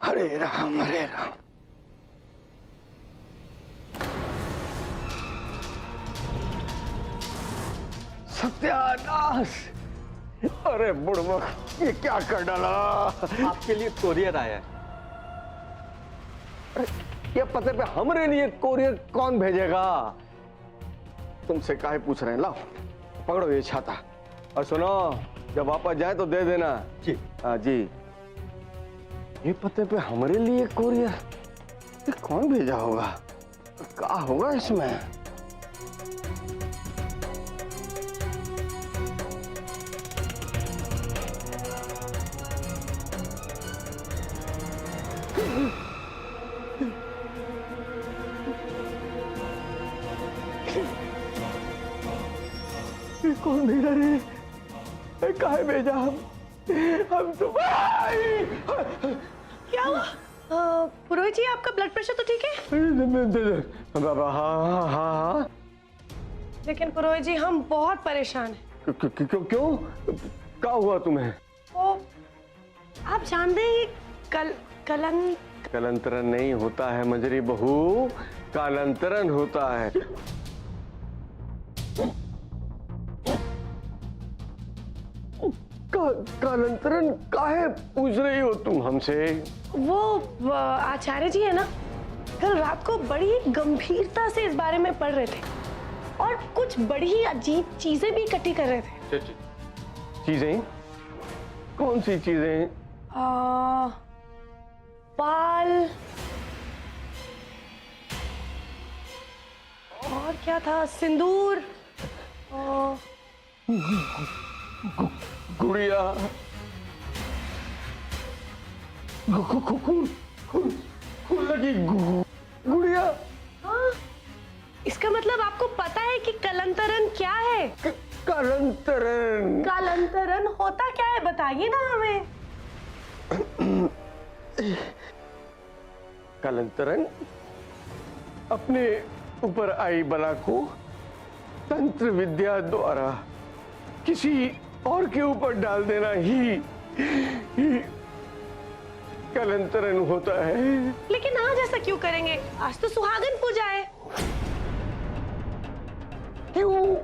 हरे राम हरे राम। सत्यानाश! अरे बुड़बक, ये क्या कर डाला? आपके लिए कोरियर आया है। अरे ये पते पे हमारे लिए कोरियर कौन भेजेगा? तुमसे काहे पूछ रहे हैं? लाओ पकड़ो ये छाता और सुनो, जब वापस जाए तो दे देना। जी। हाँ जी। ये पते पे हमारे लिए कोरियर ये कौन भेजा होगा? क्या होगा इसमें? ये कौन भेजा रे? काहे भेजा? हम तो क्या हुआ? पुरोहित जी, आपका ब्लड प्रेशर तो ठीक है? हाँ। लेकिन पुरोहित जी, हम बहुत परेशान हैं। क्यों? क्या हुआ तुम्हें? तो आप जानते हैं कलंतरन नहीं होता है मंजरी बहू, कालांतरन होता है। कालांतरन काहे पूछ रही हो तुम हमसे? वो आचार्य जी है ना, कल रात को बड़ी गंभीरता से इस बारे में पढ़ रहे थे और कुछ बड़ी अजीब चीजें भी इकट्ठी कर रहे थे। चीजें? कौन सी चीजें? बाल और क्या था, सिंदूर, गुड़िया, लगी गुड़िया। हाँ, इसका मतलब आपको पता है कि कलंतरन क्या है? कालांतरन? कालांतरन होता क्या है, बताइए ना हमें। कालांतरन अपने ऊपर आई बला को तंत्र विद्या द्वारा किसी और के ऊपर डाल देना ही कालांतरन होता है। लेकिन आज ऐसा क्यों करेंगे? आज तो सुहागन पूजा है। क्यों?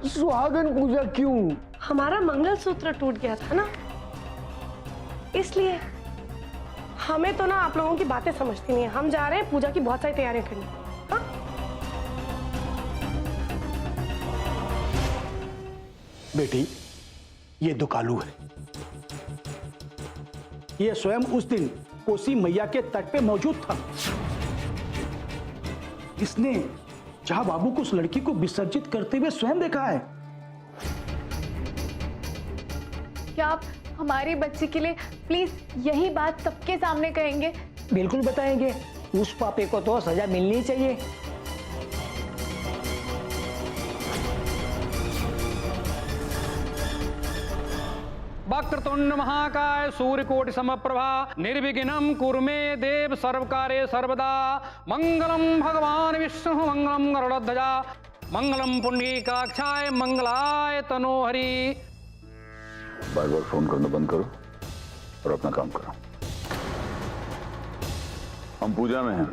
सुहागन पूजा क्यों? हमारा मंगलसूत्र टूट गया था ना, इसलिए। हमें तो ना आप लोगों की बातें समझती नहीं है। हम जा रहे हैं पूजा की बहुत सारी तैयारियां करने। हाँ? बेटी, ये दुकालू है। ये स्वयं उस दिन कोसी मैया के तट पे मौजूद था। इसने जहां बाबू को उस लड़की को विसर्जित करते हुए स्वयं देखा है। क्या आप हमारी बच्ची के लिए प्लीज यही बात सबके सामने कहेंगे? बिल्कुल बताएंगे। उस पापे को तो सजा मिलनी चाहिए। वक्रतुंड महाकाय सूर्यकोटि समप्रभा निर्विघ्नं कुरु मे देव सर्वकार्ये सर्वदा। मंगलम भगवान विष्णु मंगलम गरुड़ध्वजा मंगलम पुंडरीकाक्षाय मंगलाय तनोहरि। बार बार फोन करना बंद करो और अपना काम करो। हम पूजा में हैं।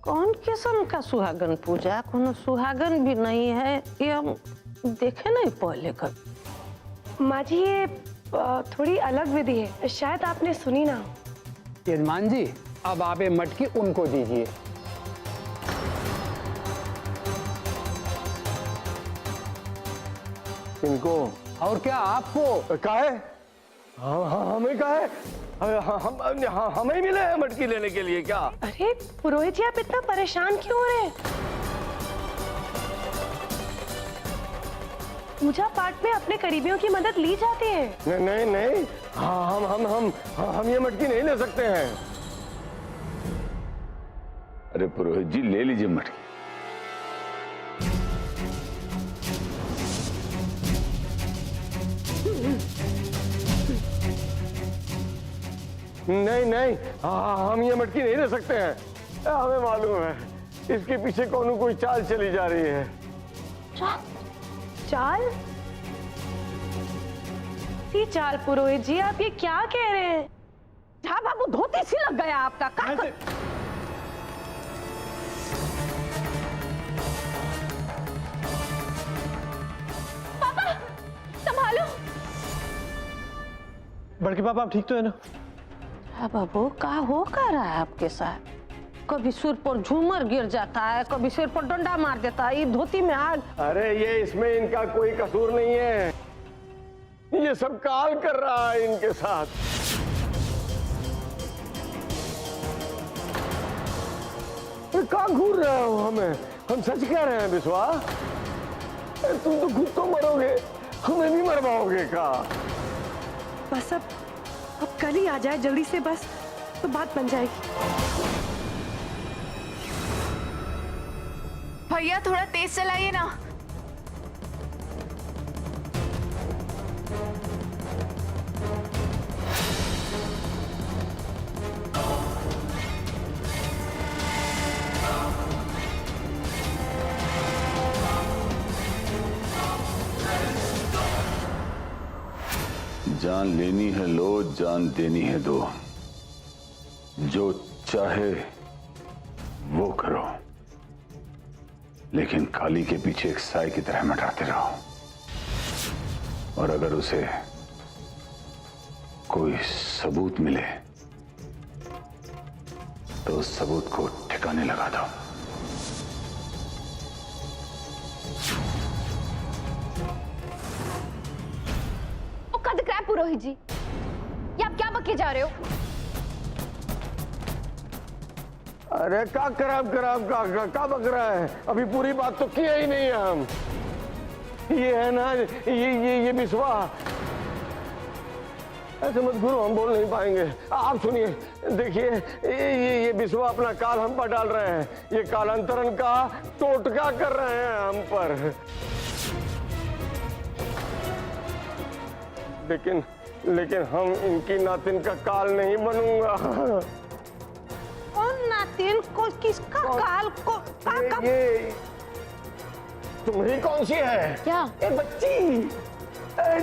कौन किस्म का सुहागन पूजा? कोनो सुहागन भी नहीं है। ये हम देखे नहीं पहले कभी। माँ जी, ये थोड़ी अलग विधि है, शायद आपने सुनी ना। यजमान जी, अब आप ये मटकी उनको दीजिए। इनको? और क्या आपको? काहे? हमें काहे? हमें मिले हैं मटकी लेने के लिए क्या? अरे पुरोहित जी, आप इतना परेशान क्यों हो रहे हैं? पूजा पाठ में अपने करीबियों की मदद ली जाती है। नहीं, हम ये मटकी नहीं ले सकते हैं। अरे पुरोहित जी, ले लीजिए मटकी। नहीं नहीं, हम ये मटकी नहीं दे सकते हैं। हमें मालूम है इसके पीछे कौन कोई चाल चली जा रही है। चाल? ये चाल पुरोहित जी, आप ये क्या कह रहे हैं? झा बाबू धोती सी लग गया आपका पापा संभालो। बड़के पापा आप ठीक तो है ना? हाँ बाबू, क्या हो क्या रहा है आपके साथ? कभी सिर पर झूमर गिर जाता है, कभी सिर पर डंडा मार देता है, ये धोती में आग। अरे ये इसमें इनका कोई कसूर नहीं है, ये सब काल कर रहा है इनके साथ। कहाँ घूर रहे हो हमें? हम सच कह रहे हैं बिस्वा। तुम तो खुद तो मरोगे, हमें भी मरवाओगे का? बस अब कल ही आ जाए जल्दी से, बस तो बात बन जाएगी। भैया थोड़ा तेज चलाइए ना। जान लेनी है लो, जान देनी है दो, जो चाहे वो करो, लेकिन काली के पीछे एक साई की तरह मटाते रहो। और अगर उसे कोई सबूत मिले तो उस सबूत को ठिकाने लगा दो। पुरोहित जी, ये आप क्या बके जा रहे हो? अरे का कराम का बक रहा है? अभी पूरी बात तो किया ही नहीं है हम। ये है ना, ये बिस्वा। ऐसे मत घूरो, हम बोल नहीं पाएंगे। आप सुनिए, देखिए ये बिस्वा अपना काल हम पर डाल रहे हैं। ये कालांतरण का टोटका कर रहे हैं हम पर। लेकिन हम इनकी नातिन का काल नहीं बनूंगा। कौन नातिन को? किसका काल को? ये तुम्हारी कौन सी है? क्या? ये बच्ची।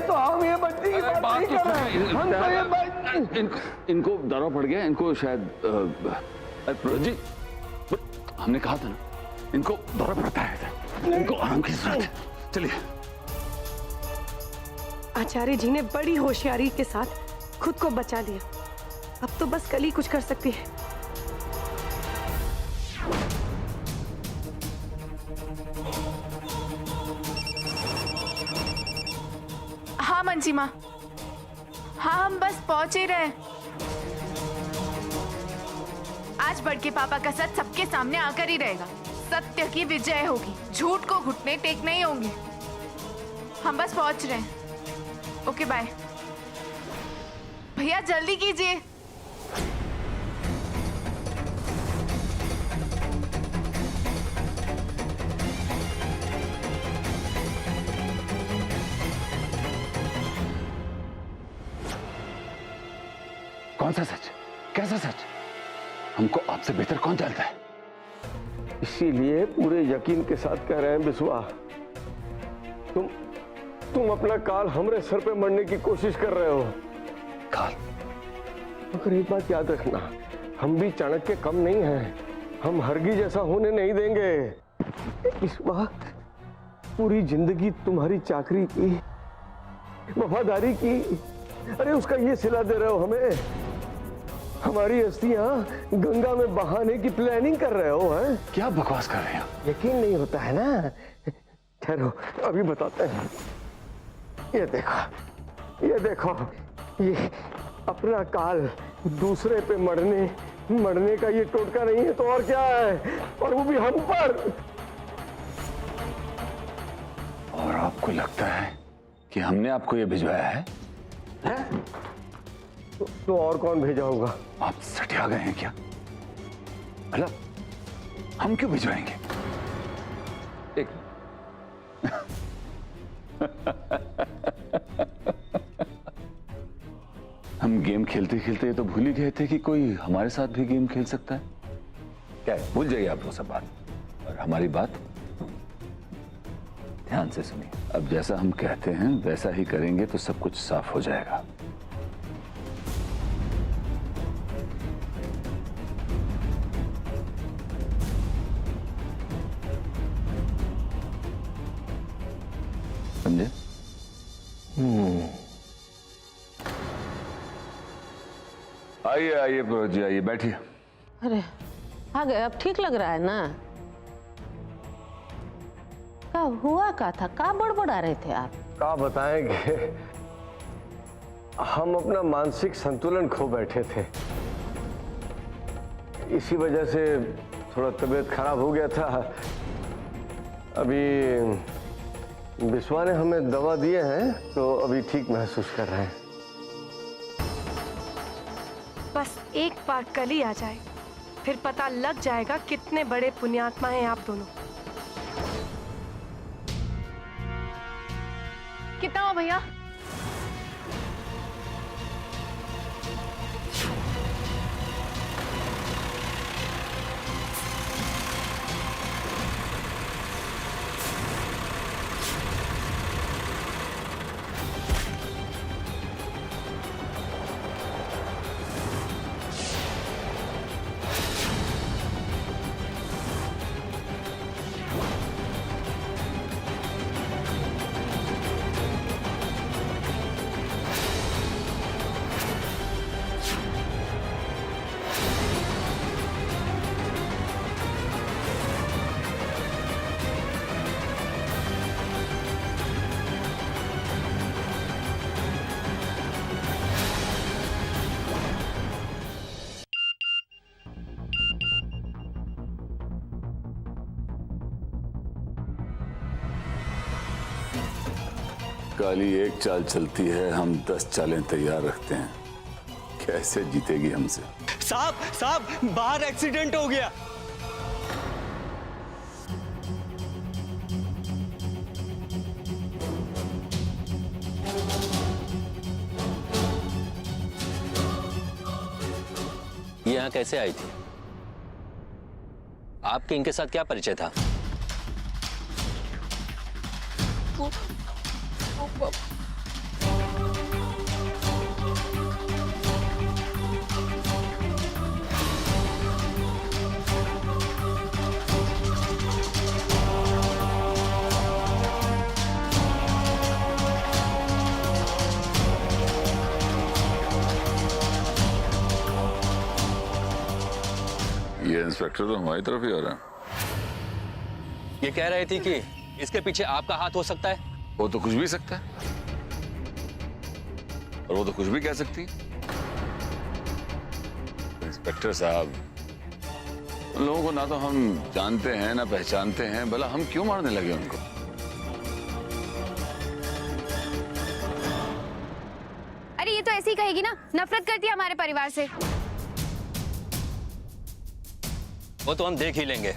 तो हम ये बच्ची की बात नहीं कर रहे हैं। हम तो ये बच्ची। इनको दौरा पड़ गया, इनको शायद जी, हमने कहा था ना इनको दौरा पड़ता है, इनको आराम की जरूरत है। चलिए। आचार्य जी ने बड़ी होशियारी के साथ खुद को बचा लिया। अब तो बस कल ही कुछ कर सकती है। हाँ मंजी माँ, हाँ हम बस पहुंच ही रहे। आज बड़के पापा का सच सबके सामने आकर ही रहेगा। सत्य की विजय होगी, झूठ को घुटने टेक नहीं होंगे। हम बस पहुंच रहे हैं। Okay bye. भैया जल्दी कीजिए। कौन सा सच? कैसा सच? हमको आपसे बेहतर कौन जानता है? इसीलिए पूरे यकीन के साथ कह रहे हैं बिस्वा, तुम अपना काल हमरे सर पे मरने की कोशिश कर रहे हो। काल? मगर एक बात याद रखना, हम भी चाणक्य कम नहीं हैं। हम हरगिज जैसा होने नहीं देंगे। बिस्वा, पूरी जिंदगी तुम्हारी चाकरी की, वफादारी की, अरे उसका ये सिला दे रहे हो हमें। हमारी अस्थियां गंगा में बहाने की प्लानिंग कर रहे हो। हैं? क्या बकवास कर रहे हो? यकीन नहीं होता है ना? ठहरो, अभी बताते हैं। ये देखो, ये अपना काल दूसरे पे मरने का ये टोटका नहीं है तो और क्या है? और वो भी हम पर। और आपको लगता है कि हमने आपको ये भिजवाया है? तो और कौन भेजा होगा? आप सटिया गए हैं क्या? मतलब हम क्यों भिजवाएंगे? एक हम गेम खेलते खेलते तो भूल ही गए थे कि कोई हमारे साथ भी गेम खेल सकता है। क्या है, भूल जाइए आप वो सब बात, और हमारी बात ध्यान से सुनिए। अब जैसा हम कहते हैं वैसा ही करेंगे तो सब कुछ साफ हो जाएगा। समझे? आइए आइए प्रोज जी, आइए बैठिए। अरे आ गए, अब ठीक लग रहा है ना? क्या हुआ, क्या था, क्या बड़बड़ा रहे थे आप? क्या बताएंगे, हम अपना मानसिक संतुलन खो बैठे थे। इसी वजह से थोड़ा तबीयत खराब हो गया था। अभी विश्वा ने हमें दवा दिए हैं तो अभी ठीक महसूस कर रहे हैं। बस एक बार कल ही आ जाए, फिर पता लग जाएगा कितने बड़े पुण्यात्मा हैं आप दोनों। कितना हो भैया? काली एक चाल चलती है, हम 10 चालें तैयार रखते हैं। कैसे जीतेगी हमसे? साहब बाहर एक्सीडेंट हो गया। ये यहाँ कैसे आई थी? आपके इनके साथ क्या परिचय था? ये इंस्पेक्टर तो हमारी तरफ ही आ रहा है। ये कह रही थी कि इसके पीछे आपका हाथ हो सकता है। वो तो कुछ भी सकता है और वो तो कुछ भी कह सकती है। इंस्पेक्टर साहब, उन लोगों को ना तो हम जानते हैं ना पहचानते हैं, भला हम क्यों मारने लगे उनको? अरे ये तो ऐसे ही कहेगी ना, नफरत करती है हमारे परिवार से। वो तो हम देख ही लेंगे।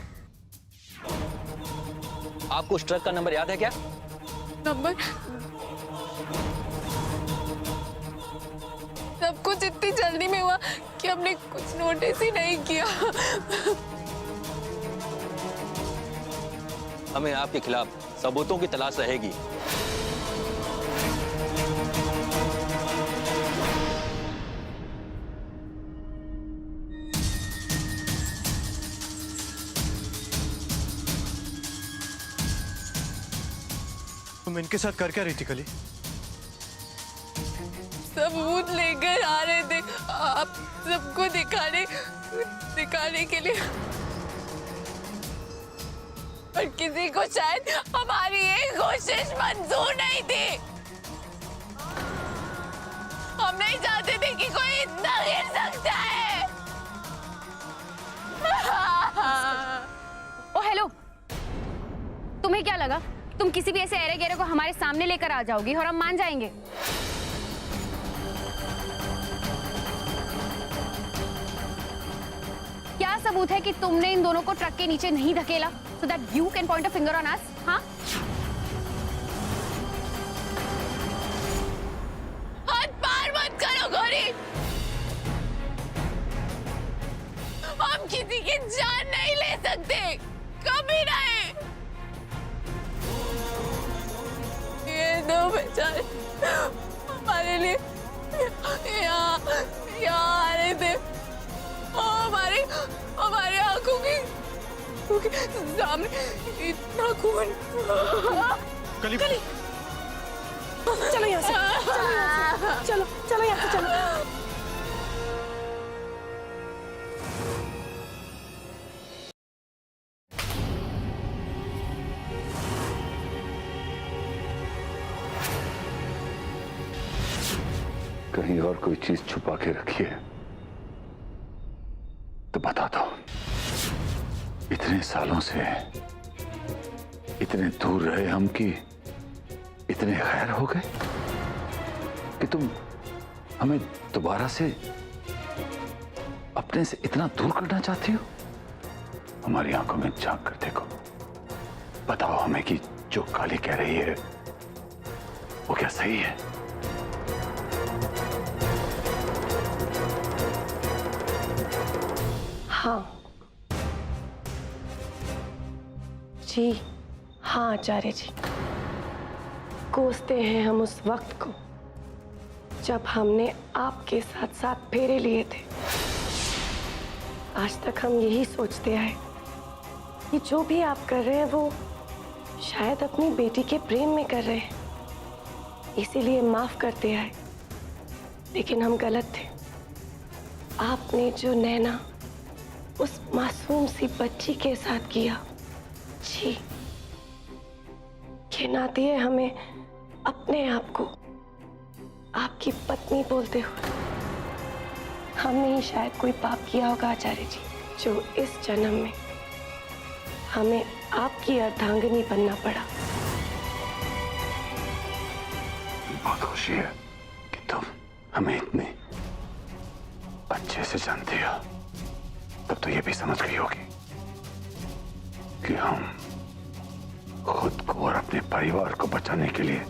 आपको उस ट्रक का नंबर याद है क्या? नंबर? सब कुछ इतनी जल्दी में हुआ कि हमने कुछ नोटिस ही नहीं किया। हमें आपके खिलाफ सबूतों की तलाश रहेगी। तुम इनके साथ कर क्या रही थी कली? सबूत लेकर आ रहे थे आप सबको दिखाने के लिए, पर किसी को शायद हमारी ये कोशिश मंजूर नहीं थी। हम नहीं चाहते थे कि कोई इतना गिर सकता है। ओ हेलो, तुम्हें क्या लगा तुम किसी भी ऐसे एरे गेरे को हमारे सामने लेकर आ जाओगी और हम मान जाएंगे? क्या सबूत है कि तुमने इन दोनों को ट्रक के नीचे नहीं धकेला so that you can point a finger on us? हाँ? हाथ पार मत करो गौरी। बेचारे हमारे लिए यहाँ आ रहे थे और हमारी आंखों के सामने इतना खून। कली चलो यहाँ से, चलो चलो यहाँ से चलो। कहीं और कोई चीज छुपा के रखी है तो बता दो। इतने सालों से इतने दूर रहे हम कि इतने गैर हो गए कि तुम हमें दोबारा से अपने से इतना दूर करना चाहती हो। हमारी आंखों में झांक कर देखो, बताओ हमें कि जो काली कह रही है वो क्या सही है? हाँ जी, हाँ आचार्य जी, कोसते हैं हम उस वक्त को जब हमने आपके साथ साथ फेरे लिए थे। आज तक हम यही सोचते आए कि जो भी आप कर रहे हैं वो शायद अपनी बेटी के प्रेम में कर रहे हैं, इसीलिए माफ करते आए। लेकिन हम गलत थे। आपने जो नैना उस मासूम सी बच्ची के साथ किया, जी, घिनाती है हमें अपने आप को आपकी पत्नी बोलते हुए। हमने ही शायद कोई पाप किया होगा आचार्य जी, जो इस जन्म में हमें आपकी अर्धांगिनी बनना पड़ा। बहुत खुशी है कि तुम हमें इतने अच्छे से जानती हो। तब तो ये भी समझ गई होगी कि हम खुद को और अपने परिवार को बचाने के लिए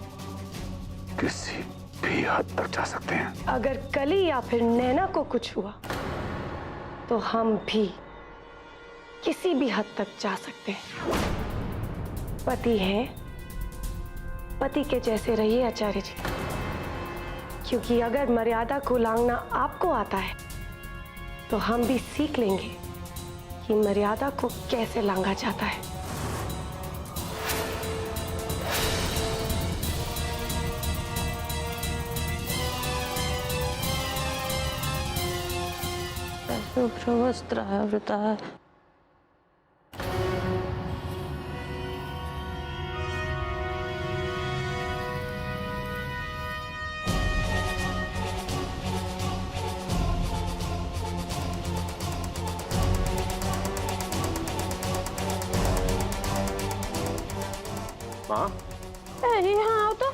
किसी भी हद तक जा सकते हैं। अगर कली या फिर नैना को कुछ हुआ तो हम भी किसी भी हद तक जा सकते हैं। पति हैं, पति के जैसे रहिए आचार्य जी, क्योंकि अगर मर्यादा को लांघना आपको आता है तो हम भी सीख लेंगे कि मर्यादा को कैसे लांघा जाता है। प्रवस्त्रावृता माँ, यहाँ आओ तो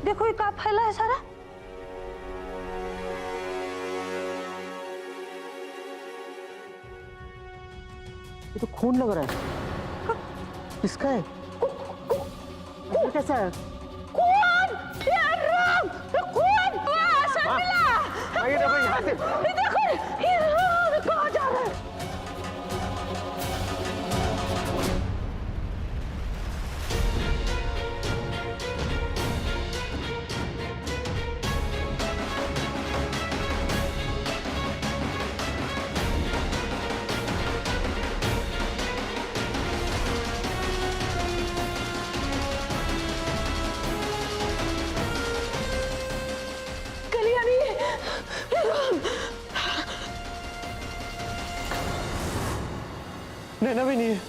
देखो ये कहाँ फैला है सारा। ये तो खून लग रहा है। किसका है? ये कैसा है? खून! ये राम! ये खून! शर्मिला! आइए ना भाई यहाँ से। ये देखो ये राम कहाँ जा रहा है? नैना भी नहीं है।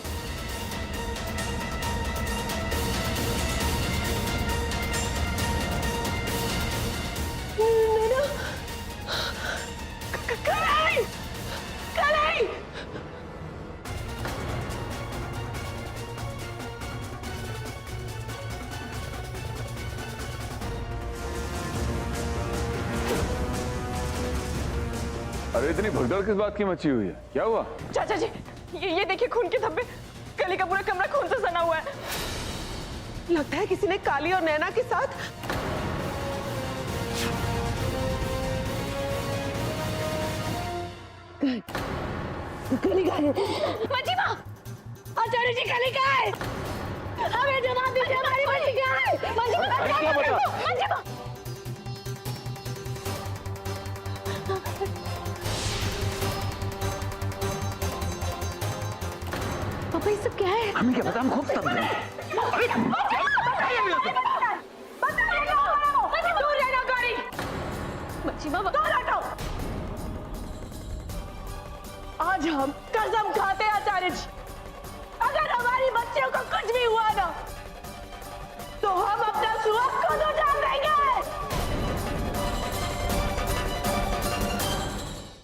अरे इतनी भगदड़ किस बात की मची हुई है? क्या हुआ? चाचा जी, ये देखिए खून के धब्बे। कली का पूरा कमरा खून से सना हुआ है। लगता है किसी ने काली और नैना के साथ कली का है। माँ, आचार्य जी कली का है। हमें जवाब दीजिए, हमारी बच्ची कहाँ है? क्या बता? पापा ये सब क्या है? हमें क्या पता, हम खूब स्तब्ध हैं। दूर रहना गौरी। बच्ची बाबा दूर हटो। आज हम कसम खाते हैं आचार्य जी, अगर हमारी बच्चियों को कुछ भी हुआ ना तो हम अपना सुहाग खुद उठा